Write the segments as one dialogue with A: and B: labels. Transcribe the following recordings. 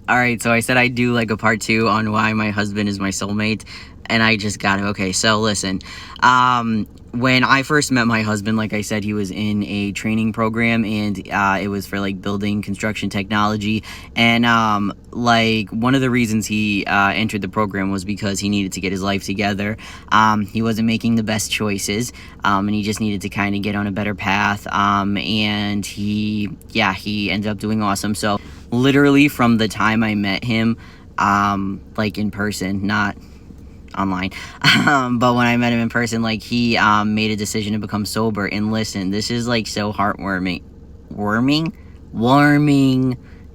A: All right, so I said I'd do like a part 2 on why my husband is my soulmate, and I just got it. Okay, so listen. When I first met my husband, like I said, he was in a training program, and it was for like building construction technology. And like one of the reasons he entered the program was because he needed to get his life together. He wasn't making the best choices, and he just needed to kind of get on a better path. And he ended up doing awesome. So literally from the time I met him, like in person, not online, but when I met him in person, like he made a decision to become sober. And listen, this is like so heartwarming, warming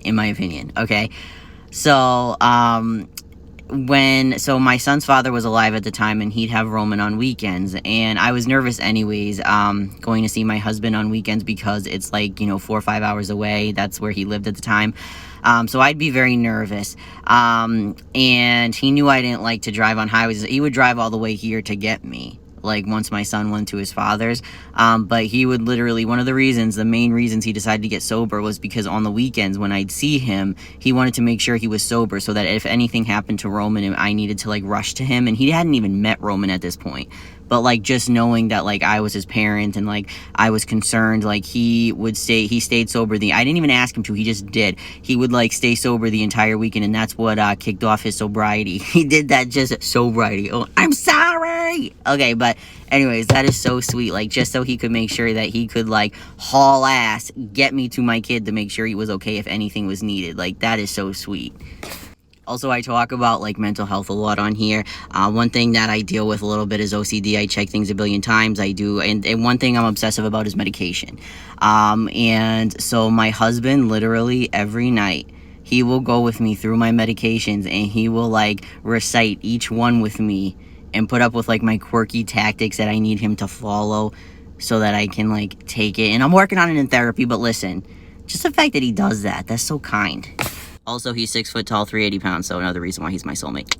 A: in my opinion. Okay, so so my son's father was alive at the time, and he'd have Roman on weekends, and I was nervous anyways, going to see my husband on weekends because it's like, 4 or 5 hours away. That's where he lived at the time. So I'd be very nervous. And he knew I didn't like to drive on highways. He would drive all the way here to get me, like once my son went to his father's. But he would literally, the main reasons he decided to get sober was because on the weekends when I'd see him, he wanted to make sure he was sober so that if anything happened to Roman, I needed to like rush to him. And he hadn't even met Roman at this point. But like just knowing that like I was his parent and like I was concerned, like he stayed sober. I didn't even ask him to, he just did. He would like stay sober the entire weekend, and that's what kicked off his sobriety. He did that just sobriety. Oh, I'm sorry. Okay, but anyways, that is so sweet. Like just so he could make sure that he could like haul ass, get me to my kid to make sure he was okay if anything was needed. Like that is so sweet. Also, I talk about like mental health a lot on here. One thing that I deal with a little bit is OCD. I check things a billion times. I do. And one thing I'm obsessive about is medication. And so my husband, literally every night, he will go with me through my medications, and he will like recite each one with me and put up with like my quirky tactics that I need him to follow so that I can like take it. And I'm working on it in therapy, but listen, just the fact that he does that, that's so kind. Also, he's 6 foot tall, 380 pounds, so another reason why he's my soulmate.